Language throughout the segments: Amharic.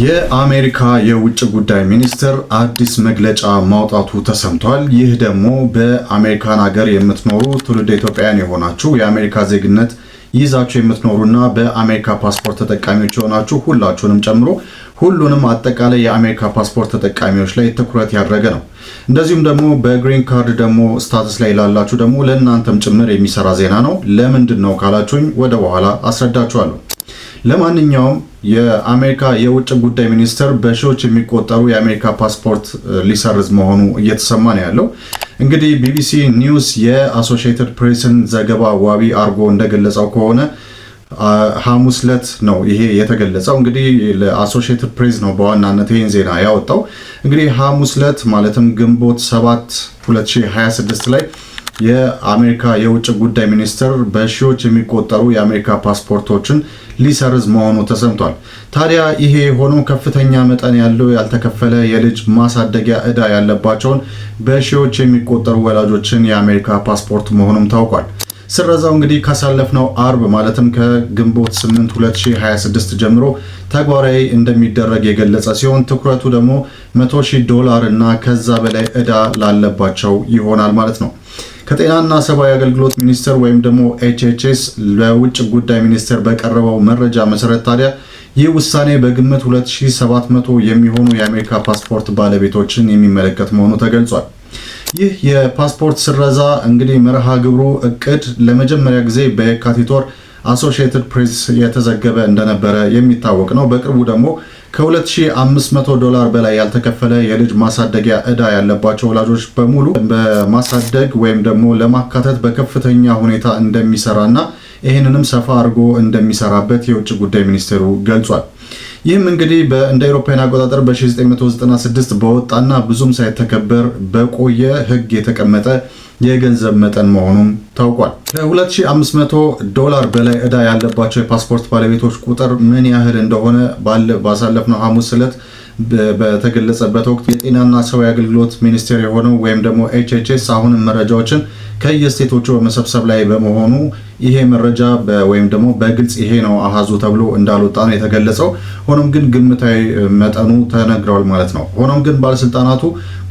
የአሜሪካ የውጭ ጉዳይ ሚኒስትር አዲስ መግለጫ ማውጣቱ ተሰምቷል። ይህ ደግሞ በአሜሪካን ሀገር የምትኖሩ ትውልደ ኢትዮጵያውያን የሆናችሁ የአሜሪካ ዜግነት ይዛችሁ የምትኖሩና በአሜሪካ ፓስፖርት ተጠቃሚዎች የሆናችሁ ሁላችሁንም ጨምሮ ሁሉንም አጠቃላይ የአሜሪካ ፓስፖርት ተጠቃሚዎች ላይ ትኩረት ያደረገ ነው። እንደዚሁም ደግሞ በግሪን ካርድ ደግሞ ስታተስ ላይ ላላችሁ ደግሞ ለእናንተም ጭምር የሚሰራ ዜና ነው። ለምንድን ነው ካላችሁኝ ወደ በኋላ አስረዳችኋለሁ። ለማንኛውም የአሜሪካ የውጭ ጉዳይ ሚኒስትር በሺዎች የሚቆጠሩ የአሜሪካ ፓስፖርት ሊሰርዝ መሆኑ እየተሰማ ነው ያለው። እንግዲህ ቢቢሲ ኒውስ የአሶሺየትድ ፕሬስን ዘገባ ዋቢ አርጎ እንደገለጸው ከሆነ ሐሙስ ዕለት ነው ይሄ የተገለጸው። እንግዲህ ለአሶሺየትድ ፕሬስ ነው በዋናነት ይሄን ዜና ያወጣው። እንግዲህ ሐሙስ ዕለት ማለትም ግንቦት 7 2026 ላይ የአሜሪካ የውጭ ጉዳይ ሚኒስትር በሺዎች የሚቆጠሩ የአሜሪካ ፓስፖርቶችን ሊሰርዝ መሆኑ ተሰምቷል። ታዲያ ይሄ ሆኖ ከፍተኛ መጠን ያለው ያልተከፈለ የልጅ ማሳደጊያ ዕዳ ያለባቸውን በሺዎች የሚቆጠሩ ወላጆችን የአሜሪካ ፓስፖርት መሆኑም ታውቋል። ስረዛው እንግዲህ ካሳለፍነው አርብ ማለትም ከግንቦት 8 2026 ጀምሮ ተግባራዊ እንደሚደረግ የገለጸ ሲሆን ትኩረቱ ደግሞ $100,000 እና ከዛ በላይ ዕዳ ላለባቸው ይሆናል ማለት ነው። ከጤናና ሰብአዊ አገልግሎት ሚኒስቴር ወይም ደግሞ ኤችኤችኤስ ለውጭ ጉዳይ ሚኒስቴር በቀረበው መረጃ መሰረት ታዲያ ይህ ውሳኔ በግምት 2700 የሚሆኑ የአሜሪካ ፓስፖርት ባለቤቶችን የሚመለከት መሆኑ ተገልጿል። ይህ የፓስፖርት ስረዛ እንግዲህ መርሃ ግብሩ እቅድ ለመጀመሪያ ጊዜ በየካቲት ወር አሶሺየትድ ፕሬስ የተዘገበ እንደነበረ የሚታወቅ ነው። በቅርቡ ደግሞ $2,500 በላይ ያልተከፈለ የልጅ ማሳደጊያ ዕዳ ያለባቸው ወላጆች በሙሉ በማሳደግ ወይም ደግሞ ለማካተት በከፍተኛ ሁኔታ እንደሚሰራና ይህንንም ሰፋ አድርጎ እንደሚሰራበት የውጭ ጉዳይ ሚኒስቴሩ ገልጿል። ይህም እንግዲህ እንደ አውሮፓውያን አቆጣጠር በ1996 በወጣና ብዙም ሳይተከበር በቆየ ሕግ የተቀመጠ የገንዘብ መጠን መሆኑም ታውቋል። $2,500 በላይ ዕዳ ያለባቸው የፓስፖርት ባለቤቶች ቁጥር ምን ያህል እንደሆነ ባሳለፍነው ሐሙስ ዕለት በተገለጸበት ወቅት የጤናና ሰብአዊ አገልግሎት ሚኒስቴር የሆነው ወይም ደግሞ ኤችኤችኤስ አሁንም መረጃዎችን ከየስቴቶቹ በመሰብሰብ ላይ በመሆኑ ይሄ መረጃ ወይም ደግሞ በግልጽ ይሄ ነው አሃዙ ተብሎ እንዳልወጣ ነው የተገለጸው። ሆኖም ግን ግምታዊ መጠኑ ተነግሯል ማለት ነው። ሆኖም ግን ባለስልጣናቱ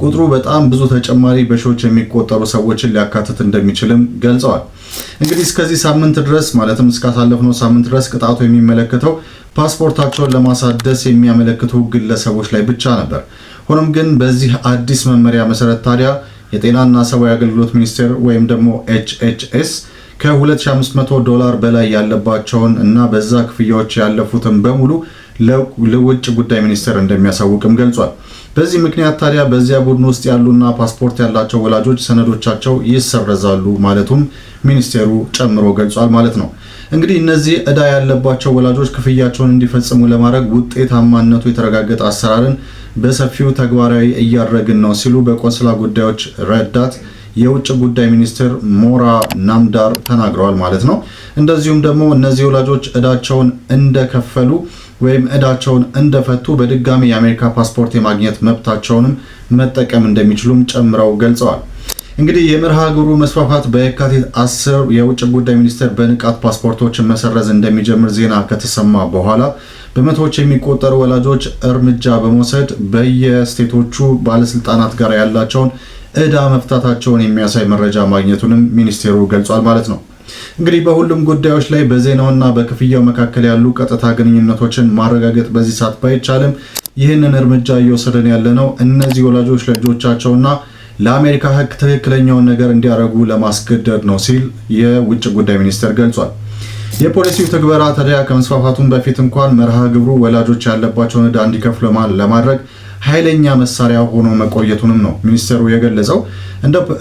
ቁጥሩ በጣም ብዙ ተጨማሪ በሺዎች የሚቆጠሩ ሰዎችን ሊያካትት እንደሚችልም ገልጸዋል። እንግዲህ እስከዚህ ሳምንት ድረስ ማለትም እስካሳለፍነው ሳምንት ድረስ ቅጣቱ የሚመለከተው ፓስፖርታቸውን ለማሳደስ የሚያመለክቱ ግለሰቦች ላይ ብቻ ነበር። ሆኖም ግን በዚህ አዲስ መመሪያ መሰረት ታዲያ የጤናና ሰብአዊ አገልግሎት ሚኒስቴር ወይም ደግሞ ኤችኤችኤስ $2,500 በላይ ያለባቸውን እና በዛ ክፍያዎች ያለፉትን በሙሉ ለውጭ ጉዳይ ሚኒስቴር እንደሚያሳውቅም ገልጿል። በዚህ ምክንያት ታዲያ በዚያ ቡድን ውስጥ ያሉና ፓስፖርት ያላቸው ወላጆች ሰነዶቻቸው ይሰረዛሉ ማለቱም ሚኒስቴሩ ጨምሮ ገልጿል ማለት ነው። እንግዲህ እነዚህ ዕዳ ያለባቸው ወላጆች ክፍያቸውን እንዲፈጽሙ ለማድረግ ውጤታማነቱ የተረጋገጠ አሰራርን በሰፊው ተግባራዊ እያደረግን ነው ሲሉ በቆንስላ ጉዳዮች ረዳት የውጭ ጉዳይ ሚኒስትር ሞራ ናምዳር ተናግረዋል ማለት ነው። እንደዚሁም ደግሞ እነዚህ ወላጆች ዕዳቸውን እንደከፈሉ ወይም ዕዳቸውን እንደፈቱ በድጋሚ የአሜሪካ ፓስፖርት የማግኘት መብታቸውንም መጠቀም እንደሚችሉም ጨምረው ገልጸዋል። እንግዲህ የመርሃ ግብሩ መስፋፋት በየካቲት 10 የውጭ ጉዳይ ሚኒስቴር በንቃት ፓስፖርቶችን መሰረዝ እንደሚጀምር ዜና ከተሰማ በኋላ በመቶዎች የሚቆጠሩ ወላጆች እርምጃ በመውሰድ በየስቴቶቹ ባለስልጣናት ጋር ያላቸውን ዕዳ መፍታታቸውን የሚያሳይ መረጃ ማግኘቱንም ሚኒስቴሩ ገልጿል ማለት ነው። እንግዲህ በሁሉም ጉዳዮች ላይ በዜናውና በክፍያው መካከል ያሉ ቀጥታ ግንኙነቶችን ማረጋገጥ በዚህ ሰዓት ባይቻልም ይህንን እርምጃ እየወሰደን ያለነው እነዚህ ወላጆች ለልጆቻቸውና ለአሜሪካ ሕግ ትክክለኛውን ነገር እንዲያደርጉ ለማስገደድ ነው ሲል የውጭ ጉዳይ ሚኒስቴር ገልጿል። የፖሊሲው ትግበራ ታዲያ ከመስፋፋቱን በፊት እንኳን መርሃ ግብሩ ወላጆች ያለባቸውን ዕዳ እንዲከፍሉ ለማድረግ ኃይለኛ መሳሪያ ሆኖ መቆየቱንም ነው ሚኒስቴሩ የገለጸው።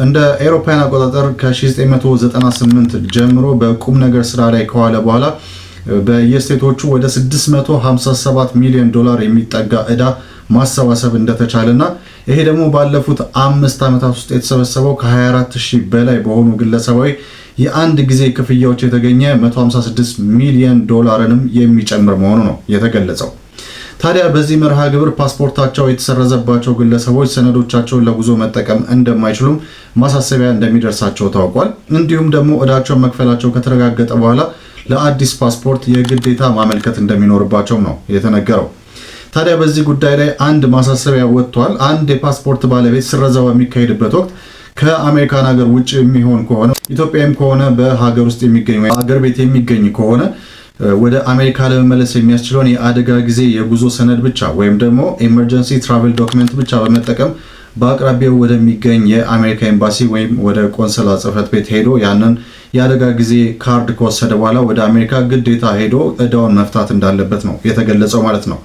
እንደ አውሮፓውያን አቆጣጠር ከ1998 ጀምሮ በቁም ነገር ስራ ላይ ከዋለ በኋላ በየስቴቶቹ ወደ $657 ሚሊዮን የሚጠጋ ዕዳ ማሰባሰብ እንደተቻለና ይሄ ደግሞ ባለፉት 5 ዓመታት ውስጥ የተሰበሰበው ከ24000 በላይ በሆኑ ግለሰባዊ የአንድ ጊዜ ክፍያዎች የተገኘ $156 ሚሊዮን የሚጨምር መሆኑ ነው የተገለጸው። ታዲያ በዚህ መርሃ ግብር ፓስፖርታቸው የተሰረዘባቸው ግለሰቦች ሰነዶቻቸውን ለጉዞ መጠቀም እንደማይችሉም ማሳሰቢያ እንደሚደርሳቸው ታውቋል። እንዲሁም ደግሞ ዕዳቸውን መክፈላቸው ከተረጋገጠ በኋላ ለአዲስ ፓስፖርት የግዴታ ማመልከት እንደሚኖርባቸው ነው የተነገረው። ታዲያ በዚህ ጉዳይ ላይ አንድ ማሳሰቢያ ወጥቷል። አንድ የፓስፖርት ባለቤት ስረዛው በሚካሄድበት ወቅት ከአሜሪካን ሀገር ውጭ የሚሆን ከሆነ ኢትዮጵያም ከሆነ በሀገር ውስጥ የሚገኝ ወይ ሀገር ቤት የሚገኝ ከሆነ ወደ አሜሪካ ለመመለስ የሚያስችለውን የአደጋ ጊዜ የጉዞ ሰነድ ብቻ ወይም ደግሞ ኤመርጀንሲ ትራቨል ዶክመንት ብቻ በመጠቀም በአቅራቢያው ወደሚገኝ የአሜሪካ ኤምባሲ ወይም ወደ ቆንስላ ጽሕፈት ቤት ሄዶ ያንን የአደጋ ጊዜ ካርድ ከወሰደ በኋላ ወደ አሜሪካ ግዴታ ሄዶ እዳውን መፍታት እንዳለበት ነው የተገለጸው ማለት ነው።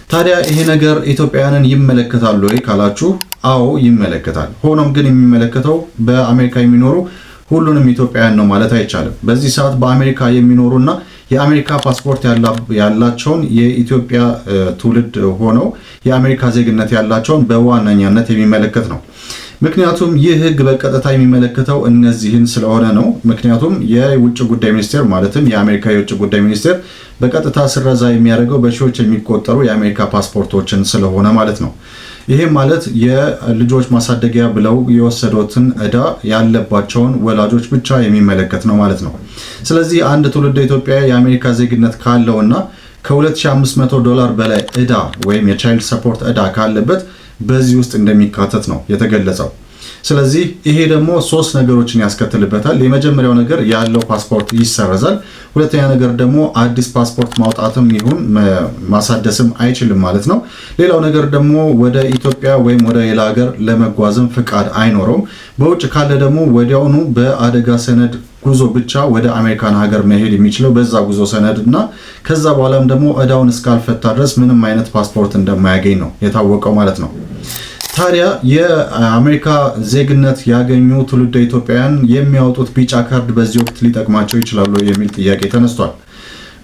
ታዲያ ይሄ ነገር ኢትዮጵያውያንን ይመለከታል ወይ ካላችሁ፣ አዎ ይመለከታል። ሆኖም ግን የሚመለከተው በአሜሪካ የሚኖሩ ሁሉንም ኢትዮጵያውያን ነው ማለት አይቻልም። በዚህ ሰዓት በአሜሪካ የሚኖሩና የአሜሪካ ፓስፖርት ያላቸውን የኢትዮጵያ ትውልድ ሆነው የአሜሪካ ዜግነት ያላቸውን በዋነኛነት የሚመለከት ነው። ምክንያቱም ይህ ህግ በቀጥታ የሚመለከተው እነዚህን ስለሆነ ነው። ምክንያቱም የውጭ ጉዳይ ሚኒስቴር ማለትም የአሜሪካ የውጭ ጉዳይ ሚኒስቴር በቀጥታ ስረዛ የሚያደርገው በሺዎች የሚቆጠሩ የአሜሪካ ፓስፖርቶችን ስለሆነ ማለት ነው። ይሄ ማለት የልጆች ማሳደጊያ ብለው የወሰዱትን እዳ ያለባቸውን ወላጆች ብቻ የሚመለከት ነው ማለት ነው። ስለዚህ አንድ ትውልደ ኢትዮጵያ የአሜሪካ ዜግነት ካለውና $2500 በላይ እዳ ወይም የቻይልድ ሰፖርት እዳ ካለበት በዚህ ውስጥ እንደሚካተት ነው የተገለጸው። ስለዚህ ይሄ ደግሞ ሶስት ነገሮችን ያስከትልበታል። የመጀመሪያው ነገር ያለው ፓስፖርት ይሰረዛል። ሁለተኛ ነገር ደግሞ አዲስ ፓስፖርት ማውጣትም ይሁን ማሳደስም አይችልም ማለት ነው። ሌላው ነገር ደግሞ ወደ ኢትዮጵያ ወይም ወደ ሌላ ሀገር ለመጓዝም ፍቃድ አይኖረውም። በውጭ ካለ ደግሞ ወዲያውኑ በአደጋ ሰነድ ጉዞ ብቻ ወደ አሜሪካን ሀገር መሄድ የሚችለው በዛ ጉዞ ሰነድ እና ከዛ በኋላም ደግሞ እዳውን እስካልፈታ ድረስ ምንም አይነት ፓስፖርት እንደማያገኝ ነው የታወቀው ማለት ነው። ታዲያ የአሜሪካ ዜግነት ያገኙ ትውልደ ኢትዮጵያውያን የሚያወጡት ቢጫ ካርድ በዚህ ወቅት ሊጠቅማቸው ይችላሉ የሚል ጥያቄ ተነስቷል።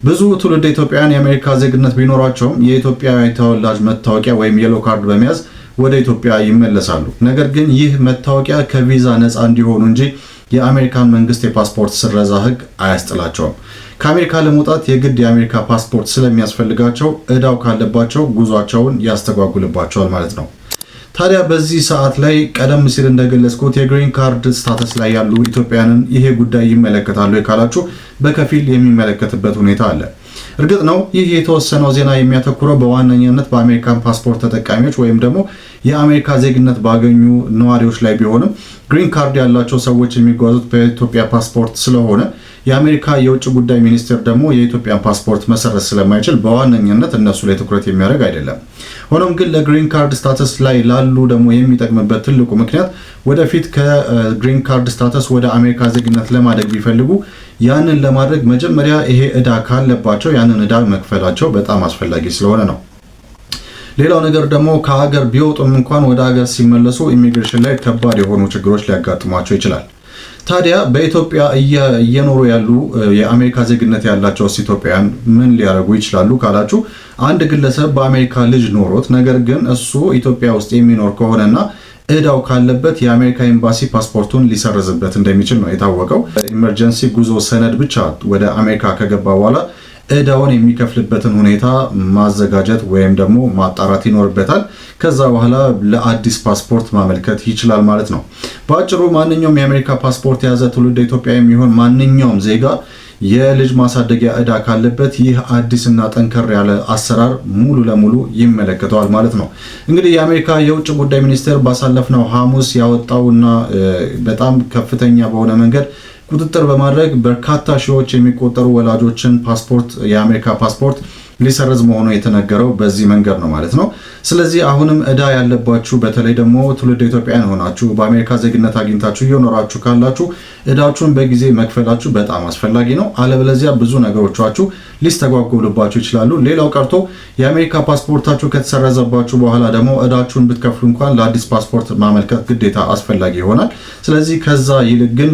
ብዙ ትውልደ ኢትዮጵያውያን የአሜሪካ ዜግነት ቢኖራቸውም የኢትዮጵያ ተወላጅ መታወቂያ ወይም የሎ ካርድ በመያዝ ወደ ኢትዮጵያ ይመለሳሉ። ነገር ግን ይህ መታወቂያ ከቪዛ ነፃ እንዲሆኑ እንጂ የአሜሪካን መንግስት የፓስፖርት ስረዛ ህግ አያስጥላቸውም። ከአሜሪካ ለመውጣት የግድ የአሜሪካ ፓስፖርት ስለሚያስፈልጋቸው እዳው ካለባቸው ጉዟቸውን ያስተጓጉልባቸዋል ማለት ነው። ታዲያ በዚህ ሰዓት ላይ ቀደም ሲል እንደገለጽኩት የግሪን ካርድ ስታተስ ላይ ያሉ ኢትዮጵያውያንን ይሄ ጉዳይ ይመለከታሉ ካላችሁ በከፊል የሚመለከትበት ሁኔታ አለ። እርግጥ ነው ይህ የተወሰነው ዜና የሚያተኩረው በዋነኛነት በአሜሪካን ፓስፖርት ተጠቃሚዎች ወይም ደግሞ የአሜሪካ ዜግነት ባገኙ ነዋሪዎች ላይ ቢሆንም ግሪን ካርድ ያላቸው ሰዎች የሚጓዙት በኢትዮጵያ ፓስፖርት ስለሆነ የአሜሪካ የውጭ ጉዳይ ሚኒስቴር ደግሞ የኢትዮጵያን ፓስፖርት መሰረት ስለማይችል በዋነኛነት እነሱ ላይ ትኩረት የሚያደርግ አይደለም። ሆኖም ግን ለግሪን ካርድ ስታተስ ላይ ላሉ ደግሞ የሚጠቅምበት ትልቁ ምክንያት ወደፊት ከግሪን ካርድ ስታተስ ወደ አሜሪካ ዜግነት ለማደግ ቢፈልጉ ያንን ለማድረግ መጀመሪያ ይሄ እዳ ካለባቸው ያንን እዳ መክፈላቸው በጣም አስፈላጊ ስለሆነ ነው። ሌላው ነገር ደግሞ ከሀገር ቢወጡም እንኳን ወደ ሀገር ሲመለሱ ኢሚግሬሽን ላይ ከባድ የሆኑ ችግሮች ሊያጋጥሟቸው ይችላል። ታዲያ በኢትዮጵያ እየኖሩ ያሉ የአሜሪካ ዜግነት ያላቸው ኢትዮጵያውያን ምን ሊያደርጉ ይችላሉ ካላችሁ፣ አንድ ግለሰብ በአሜሪካ ልጅ ኖሮት ነገር ግን እሱ ኢትዮጵያ ውስጥ የሚኖር ከሆነና እዳው ካለበት የአሜሪካ ኤምባሲ ፓስፖርቱን ሊሰርዝበት እንደሚችል ነው የታወቀው። ኢመርጀንሲ ጉዞ ሰነድ ብቻ ወደ አሜሪካ ከገባ በኋላ እዳውን የሚከፍልበትን ሁኔታ ማዘጋጀት ወይም ደግሞ ማጣራት ይኖርበታል። ከዛ በኋላ ለአዲስ ፓስፖርት ማመልከት ይችላል ማለት ነው። በአጭሩ ማንኛውም የአሜሪካ ፓስፖርት የያዘ ትውልደ ኢትዮጵያ የሚሆን ማንኛውም ዜጋ የልጅ ማሳደጊያ እዳ ካለበት ይህ አዲስና ጠንከር ያለ አሰራር ሙሉ ለሙሉ ይመለከተዋል ማለት ነው። እንግዲህ የአሜሪካ የውጭ ጉዳይ ሚኒስቴር ባሳለፍነው ሐሙስ ያወጣውና በጣም ከፍተኛ በሆነ መንገድ ቁጥጥር በማድረግ በርካታ ሺዎች የሚቆጠሩ ወላጆችን ፓስፖርት የአሜሪካ ፓስፖርት ሊሰርዝ መሆኑ የተነገረው በዚህ መንገድ ነው ማለት ነው። ስለዚህ አሁንም እዳ ያለባችሁ በተለይ ደግሞ ትውልደ ኢትዮጵያውያን ሆናችሁ በአሜሪካ ዜግነት አግኝታችሁ እየኖራችሁ ካላችሁ እዳችሁን በጊዜ መክፈላችሁ በጣም አስፈላጊ ነው። አለበለዚያ ብዙ ነገሮቻችሁ ሊስተጓጎሉባችሁ ይችላሉ። ሌላው ቀርቶ የአሜሪካ ፓስፖርታችሁ ከተሰረዘባችሁ በኋላ ደግሞ እዳችሁን ብትከፍሉ እንኳን ለአዲስ ፓስፖርት ማመልከት ግዴታ አስፈላጊ ይሆናል። ስለዚህ ከዛ ይልቅ ግን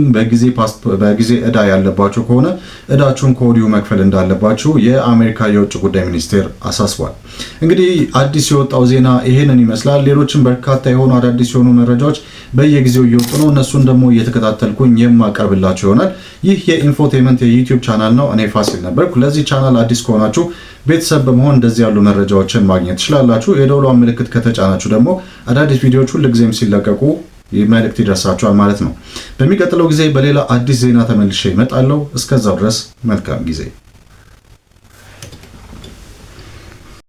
በጊዜ እዳ ያለባችሁ ከሆነ እዳችሁን ከወዲሁ መክፈል እንዳለባችሁ የአሜሪካ የውጭ ጉዳይ ሚኒስቴር አሳስቧል። እንግዲህ አዲስ የወጣው ዜና ይሄንን ይመስላል። ሌሎችም በርካታ የሆኑ አዳዲስ የሆኑ መረጃዎች በየጊዜው እየወጡ ነው። እነሱን ደግሞ እየተከታተልኩኝ የማቀርብላችሁ ይሆናል። ይህ የኢንፎቴመንት የዩቲዩብ ቻናል ነው። እኔ ፋሲል ነበርኩ። ለዚህ ቻናል አዲስ ከሆናችሁ ቤተሰብ በመሆን እንደዚህ ያሉ መረጃዎችን ማግኘት ትችላላችሁ። የደወሏን ምልክት ከተጫናችሁ ደግሞ አዳዲስ ቪዲዮዎች ሁልጊዜም ሲለቀቁ መልእክት ይደርሳችኋል ማለት ነው። በሚቀጥለው ጊዜ በሌላ አዲስ ዜና ተመልሼ እመጣለሁ። እስከዛው ድረስ መልካም ጊዜ